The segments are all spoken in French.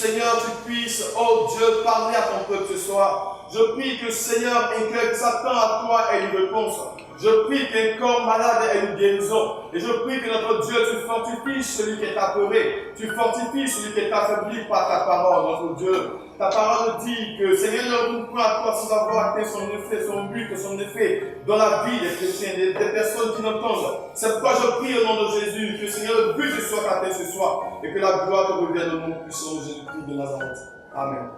Seigneur, tu puisses, oh Dieu, parler à ton peuple ce soir. Je prie que, Seigneur, un cœur qui s'attend à toi ait une réponse. Je prie qu'un corps malade ait une guérison. Et je prie que notre Dieu, tu fortifies celui qui est apeuré. Tu fortifies celui qui est affaibli par ta parole, notre Dieu. Ta parole dit que, Seigneur, ne nous prend à toi sans avoir atteint son effet, son but et son effet dans la vie des chrétiens, des personnes qui l'entendent. C'est pourquoi je prie au nom de Jésus que, Seigneur, le but soit atteint ce soir et que la gloire te revienne au nom puissant de Jésus-Christ de Nazareth. Amen.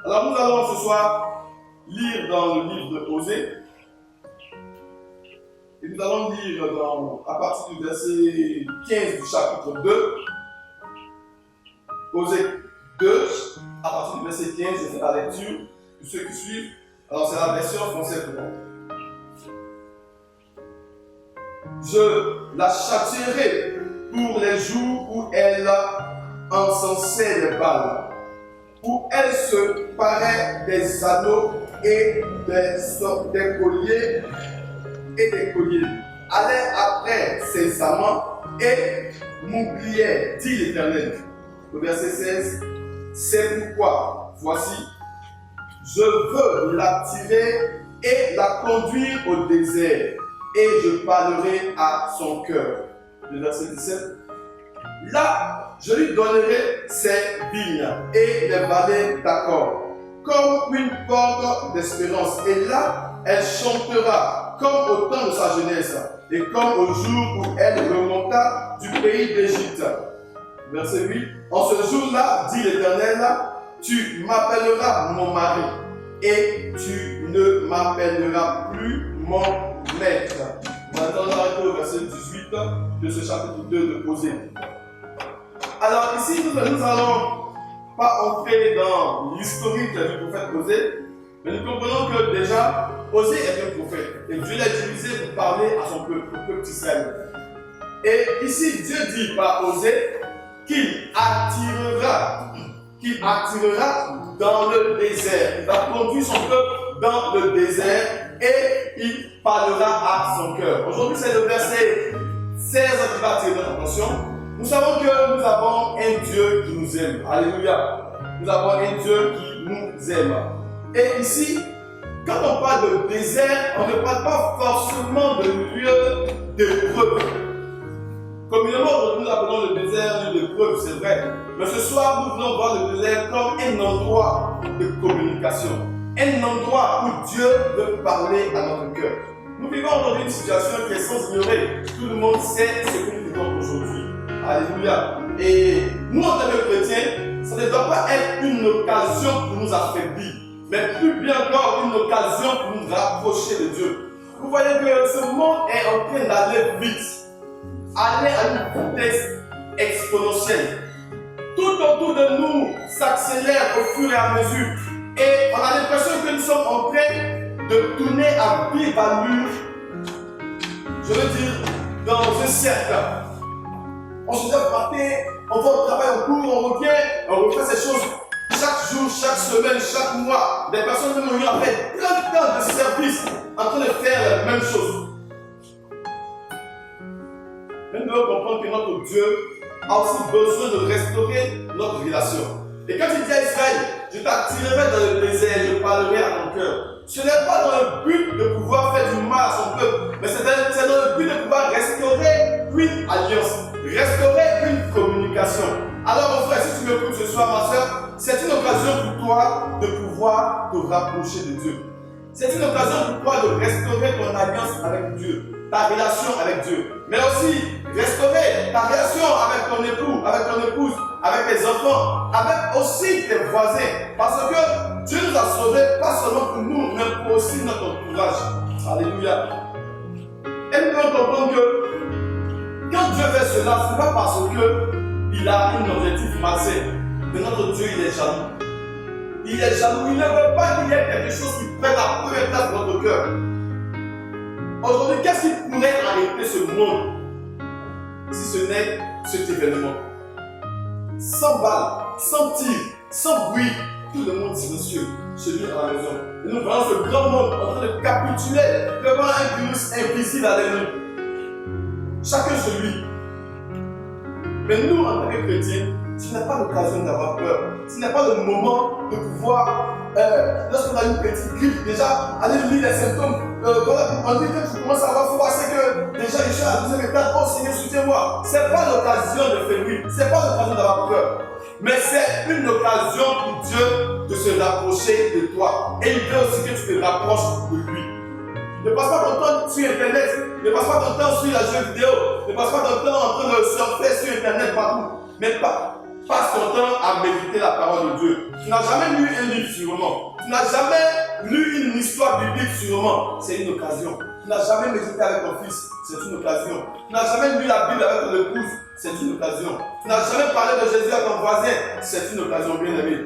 Alors nous allons ce soir lire dans le livre de Osée. Et nous allons lire à partir du verset 15 du chapitre 2. Osée 2, à partir du verset 15, je fais la lecture de ceux qui suivent. Alors c'est la version française pour moi. Je la châtierai pour les jours où elle encensait les balles, où elle se parait des anneaux et des colliers et des colliers, allait après ses amants et m'oubliait, dit l'Éternel. Le verset 16, c'est pourquoi, voici, je veux l'attirer et la conduire au désert, et je parlerai à son cœur. Le verset 17, là, je lui donnerai ses vignes et les vallées d'accord, comme une porte d'espérance, et là, elle chantera comme au temps de sa jeunesse, et comme au jour où elle remonta du pays d'Égypte. Verset 8. En ce jour-là, dit l'Éternel, tu m'appelleras mon mari, et tu ne m'appelleras plus mon maître. Maintenant, on arrive au verset 18 de ce chapitre 2 de Osée. Alors ici, nous n'allons pas entrer dans l'historique du prophète Osée, mais nous comprenons que déjà, Osée est un prophète, et Dieu l'a utilisé pour parler à son peuple, au peuple d'Israël. Et ici, Dieu dit par Osée qu'il attirera dans le désert. Il va conduire son peuple dans le désert et il parlera à son cœur. Aujourd'hui, c'est le verset 16 qui va attirer notre attention. Nous savons que nous avons un Dieu qui nous aime. Alléluia. Nous avons un Dieu qui nous aime. Et ici, quand on parle de désert, on ne parle pas forcément de lieu d'épreuve. Communément, aujourd'hui, nous appelons le désert lieu d'épreuve, c'est vrai. Mais ce soir, nous voulons voir le désert comme un endroit de communication. Un endroit où Dieu veut parler à notre cœur. Nous vivons aujourd'hui une situation qui est sans ignorer. Tout le monde sait ce que nous vivons aujourd'hui. Alléluia. Et nous, en tant que chrétiens, ça ne doit pas être une occasion pour nous affaiblir, mais plus bien encore une occasion pour nous rapprocher de Dieu. Vous voyez que ce monde est en train d'aller vite, aller à une vitesse exponentielle. Tout autour de nous s'accélère au fur et à mesure. Et on a l'impression que nous sommes en train de tourner à vive allure, je veux dire, dans un cercle. On se lève matin, on va au travail, on court, on revient, on refait ces choses. Chaque jour, chaque semaine, chaque mois, des personnes même ont eu après plein de temps de service en train de faire la même chose. Mais nous devons comprendre que notre Dieu a aussi besoin de restaurer notre relation. Et quand il dit à Israël, je t'attirerai dans le désert, je parlerai à ton cœur. Ce n'est pas dans le but de pouvoir faire du mal à son peuple, mais c'est dans le but de pouvoir restaurer une alliance, restaurer une communication. Alors mon frère, si tu m'écoutes ce soir, ma soeur, c'est une occasion pour toi de pouvoir te rapprocher de Dieu. C'est une occasion pour toi de restaurer ton alliance avec Dieu, ta relation avec Dieu. Mais aussi restaurer ta relation avec ton époux, avec ton épouse, avec tes enfants, avec aussi tes voisins. Parce que Dieu nous a sauvés, pas seulement pour nous, mais pour aussi notre entourage. Alléluia. Et nous devons comprendre que quand Dieu fait cela, ce n'est pas parce qu'il a un objectif malsain. Mais notre Dieu, il est jaloux. Il est jaloux. Il ne veut pas qu'il y ait quelque chose qui prenne la première place dans notre cœur. Aujourd'hui, qu'est-ce qui pourrait arrêter ce monde si ce n'est cet événement? Sans balles, sans tir, sans bruit, tout le monde silencieux, chez lui à la maison. Et nous voyons ce grand monde en train de capituler devant un virus invisible à l'ennemi. Chacun chez lui. Mais nous, en tant que chrétiens, Ce n'est pas l'occasion d'avoir peur. Ce n'est pas le moment de pouvoir, lorsqu'on a une petite grippe, déjà, aller lire les symptômes. Voilà, on dit que tu commences à avoir froid, c'est que déjà je suis à la deuxième étape. Oh Seigneur, soutiens-moi. Ce n'est pas l'occasion de février, ce n'est pas l'occasion d'avoir peur. Mais c'est une occasion pour Dieu de se rapprocher de toi. Et il veut aussi que tu te rapproches de lui. Ne passe pas ton temps sur Internet, ne passe pas ton temps sur la jeu vidéo, ne passe pas ton temps en train de surfer sur Internet partout. Mais passe ton temps à méditer la parole de Dieu. Tu n'as jamais lu un livre sûrement. Tu n'as jamais lu une histoire biblique sûrement. C'est une occasion. Tu n'as jamais médité avec ton fils. C'est une occasion. Tu n'as jamais lu la Bible avec ton épouse. C'est une occasion. Tu n'as jamais parlé de Jésus à ton voisin. C'est une occasion, bien aimé.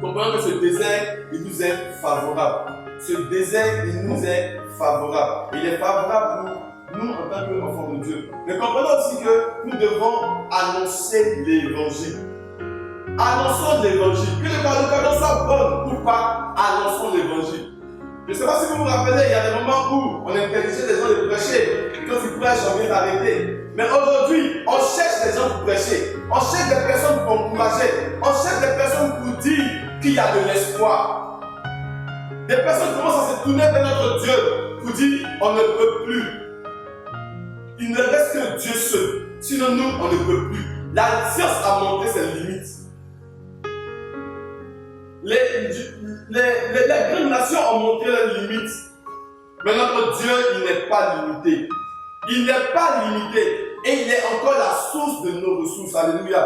Comprenons que ce désert, il nous est favorable. Ce désert, il nous est favorable. Il est favorable pour nous en tant qu'enfants de Dieu. Mais comprenons aussi que nous devons annoncer l'évangile. Annonçons l'évangile. Que l'occasion soit bonne ou pas, annonçons l'évangile. Je ne sais pas si vous vous rappelez, il y a des moments où on interdigeait les gens de prêcher. Et quand tu prêches, on vient t'arrêter. Mais aujourd'hui, on cherche des gens pour prêcher. On cherche des personnes pour encourager. On cherche des personnes pour dire qu'il y a de l'espoir. Des personnes commencent à se tourner vers notre Dieu pour dire on ne peut plus. Il ne reste que Dieu seul. Sinon nous, on ne peut plus. La science a montré ses limites. Les grandes nations ont montré leurs limites. Mais notre Dieu, il n'est pas limité. Il n'est pas limité. Et il est encore la source de nos ressources. Alléluia.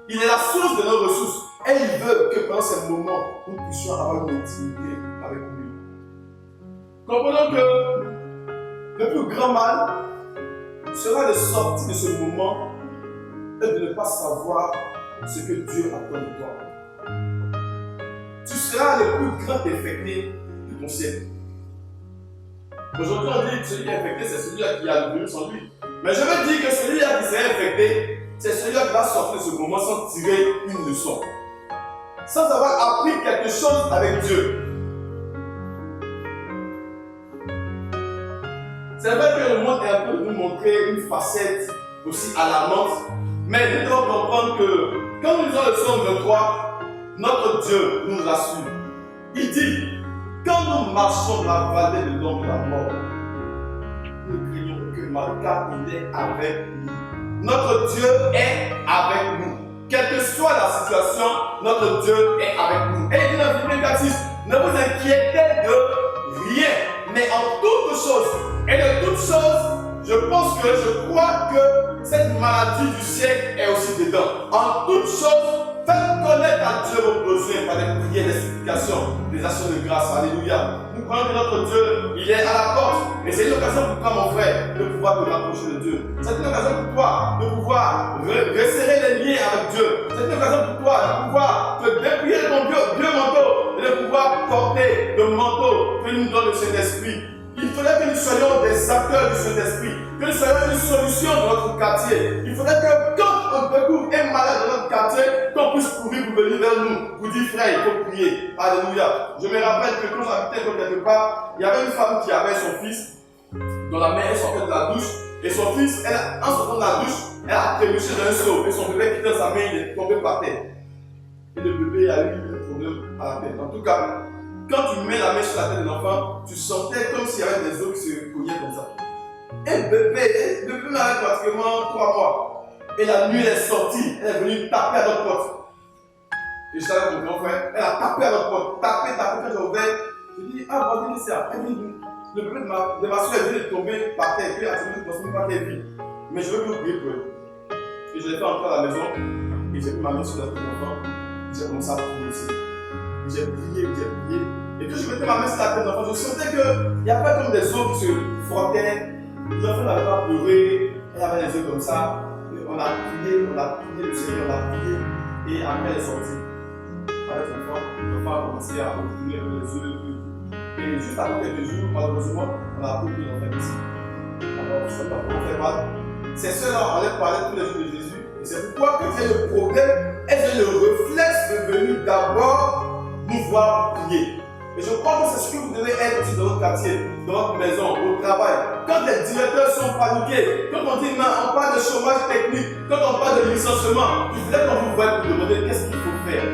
Il est la source de nos ressources. Et il veut que pendant ces moments, nous puissions avoir une intimité avec lui. Comprenons que le plus grand mal sera de sortir de ce moment et de ne pas savoir ce que Dieu attend de toi. Tu seras le plus grand infecté de ton siècle. Aujourd'hui, on dit que celui qui est infecté, c'est celui-là qui a le virus en lui. Mais je veux dire que celui-là qui s'est infecté, c'est celui-là qui va sortir de ce moment sans tirer une leçon. Sans avoir appris quelque chose avec Dieu. C'est vrai que le monde est un peu de nous montrer une facette aussi alarmante, mais nous devons comprendre que quand nous lisons le psaume 23, notre Dieu nous rassure. Il dit, quand nous marchons dans la vallée de l'ombre de la mort, nous ne craignons aucun mal car il est avec nous. Notre Dieu est avec nous. Quelle que soit la situation, notre Dieu est avec nous. Et il dit dans Philippiens 4:6, ne vous inquiétez de rien, mais en toutes choses. Et de toutes choses, je crois que cette maladie du siècle est aussi dedans. En toutes choses, faites connaître à Dieu vos besoins par des prières, des supplications, des actions de grâce. Alléluia. Nous croyons que notre Dieu, il est à la porte. Et c'est une occasion pour toi, mon frère, de pouvoir te rapprocher de Dieu. C'est une occasion pour toi de pouvoir resserrer les liens avec Dieu. C'est une occasion pour toi de pouvoir te dépouiller de ton vieux manteau et de pouvoir porter le manteau que nous donne le Saint-Esprit. Il faudrait que nous soyons des acteurs du Saint-Esprit, que nous soyons une solution dans notre quartier. Il faudrait que quand on découvre un malade dans notre quartier, qu'on puisse courir pour venir vers nous, pour dire frère, il faut prier. Alléluia. Je me rappelle que quand j'habitais quelque part, il y avait une femme qui avait son fils dont la mère sortait de la douche. Et son fils, en sortant de la douche, elle a trébuché dans un seau. Et son bébé qui était dans sa main, il est tombé par terre. Et le bébé a eu un problème à la tête. En tout cas, quand tu mets la main sur la tête de l'enfant, tu sentais comme s'il y avait des os qui se cognaient comme ça. Et le bébé avait pratiquement 3 mois. Et la nuit, elle est sortie, elle est venue taper à notre porte. Et je savais mon grand frère, elle a tapé à notre porte. Tapé, quand j'ai ouvert, je dis, ah, vas-y, c'est ça. Elle dit, le bébé de ma soeur est venu tomber par terre. Puis, je ne pense même pas qu'elle vit. Mais je veux plus prier pour elle. Et je l'ai fait entrer à la maison. Et j'ai mis ma main sur la tête de l'enfant. J'ai commencé à prier aussi. J'ai prié. Et puis je mettais ma main sur la tête de l'enfant, je sentais qu'il y avait comme des os qui se frottaient. L'enfant n'avait pas pleuré, elle avait les yeux comme ça. Et on a prié le Seigneur, on a prié. Et après elle est sortie. Avec l'enfant a commencé à ouvrir les yeux. Et juste après quelques jours, malheureusement, on a appris que l'enfant est ici. Alors ça ne va pas faire mal. Ces soeurs allaient parler tous les jours de Jésus. Et c'est pourquoi quand il y a le problème, elles ont le réflexe de venir d'abord nous voir prier. Et je crois que c'est ce que vous devez être aussi dans votre quartier, dans votre maison, au travail, quand les directeurs sont paniqués, quand on dit on parle de chômage technique, quand on parle de licenciement, il faudrait qu'on vous voie vous demander qu'est-ce qu'il faut faire.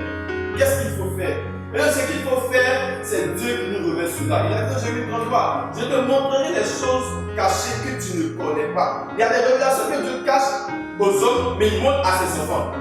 Qu'est-ce qu'il faut faire? Et là, ce qu'il faut faire, c'est Dieu qui nous revêt cela. Il a dit dans Jérémie 33, je te montrerai les choses cachées que tu ne connais pas. Il y a des révélations que Dieu cache aux hommes, mais il montre à ses enfants.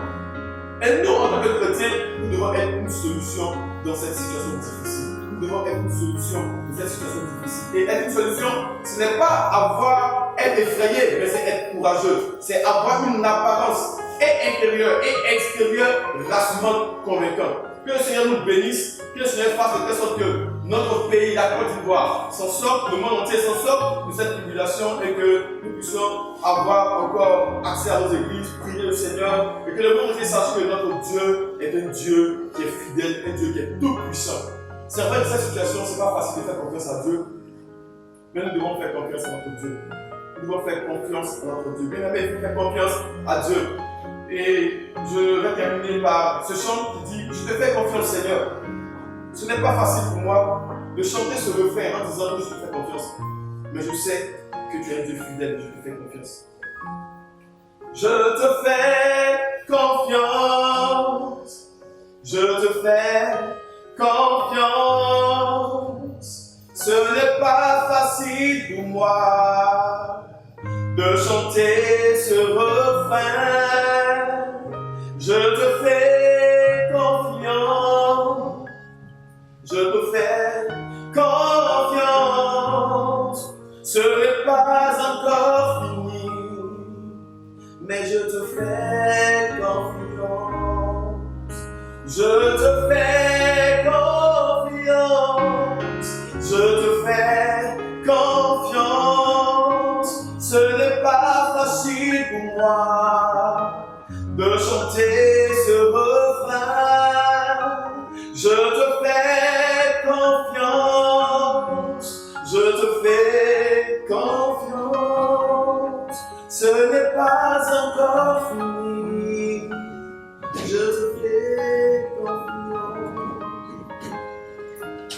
Et nous, en tant que chrétiens, nous devons être une solution dans cette situation difficile. Nous devons être une solution dans cette situation difficile. Et être une solution, ce n'est pas être effrayé, mais c'est être courageux. C'est avoir une apparence et intérieure et extérieure rassurante, convaincante. Que le Seigneur nous bénisse, que le Seigneur fasse de telle sorte que notre pays, la Côte d'Ivoire, s'en sorte, le monde entier s'en sorte de cette tribulation et que nous puissions avoir encore accès à nos églises, prier le Seigneur et que le monde entier sache que notre Dieu est un Dieu qui est fidèle, un Dieu qui est tout puissant. C'est vrai que cette situation, ce n'est pas facile de faire confiance à Dieu, mais nous devons faire confiance à notre Dieu. Nous devons faire confiance à notre Dieu. Bien aimé, il faut faire confiance à Dieu. Et je vais terminer par ce chant qui dit « Je te fais confiance, Seigneur ». Ce n'est pas facile pour moi de chanter ce refrain en disant que je te fais confiance. Mais je sais que tu es un Dieu fidèle, je te fais confiance. Je te fais confiance. Je te fais confiance. Ce n'est pas facile pour moi de chanter ce refrain. Je te fais confiance. Je te fais confiance. Ce n'est pas encore fini, mais je te fais confiance. Je te fais confiance. Je te fais confiance. Ce n'est pas facile pour moi de chanter ce refrain. Je te fais confiance. Je te fais confiance. Ce n'est pas encore fini. Je te fais confiance.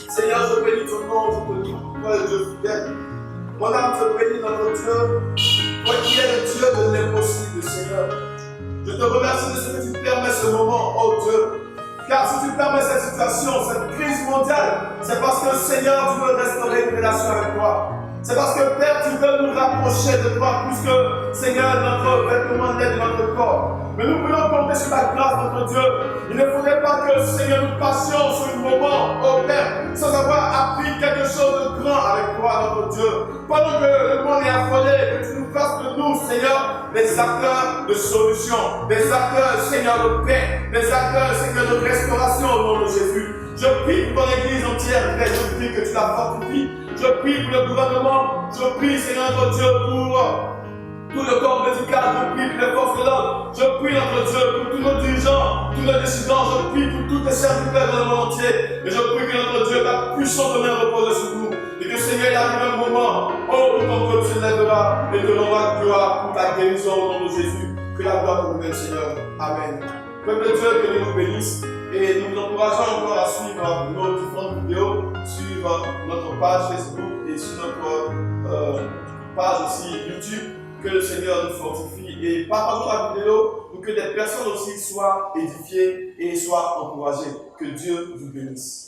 Seigneur, je bénis ton nom, je te dis, toi le Dieu fidèle. Mon âme te bénit notre Dieu, toi qui es le Dieu de l'impossible, Seigneur. Je te remercie de ce que tu permets ce moment, oh Dieu. Car si tu permets cette situation, cette crise mondiale, c'est parce que Seigneur, tu veux restaurer une relation avec toi. C'est parce que Père, tu veux nous rapprocher de toi plus que Seigneur, notre vêtement de notre corps. Mais nous voulons compter sur la grâce de notre Dieu. Il ne faudrait pas que Seigneur nous passions sur le moment, oh Père, sans avoir appris quelque chose de grand avec toi, notre Dieu. Pendant que le monde est affolé, que tu nous fasses de nous, Seigneur, des acteurs de solution, des acteurs, Seigneur, de paix, des acteurs, Seigneur, de restauration au nom de Jésus. Je prie pour ton Église entière, Père, je prie que tu la fortifies. Je prie pour le gouvernement, je prie, Seigneur, notre Dieu, pour tout le corps médical, je prie pour les forces de l'ordre, je prie, notre Dieu, pour tous nos dirigeants, tous nos décideurs, je prie pour tous les serviteurs dans le monde entier. Et je prie que notre Dieu, ta puissance de main repose sur nous. Et que Seigneur, il arrive un moment, oh, où ton peuple se lèvera et te rendra gloire pour ta guérison au nom de Jésus. Que la gloire nous revienne, Seigneur. Amen. Peuple de Dieu, que Dieu nous bénisse. Et nous vous encourageons encore à suivre nos différentes vidéos sur notre page Facebook et sur notre page aussi YouTube. Que le Seigneur nous fortifie et partageons la vidéo pour que des personnes aussi soient édifiées et soient encouragées. Que Dieu vous bénisse.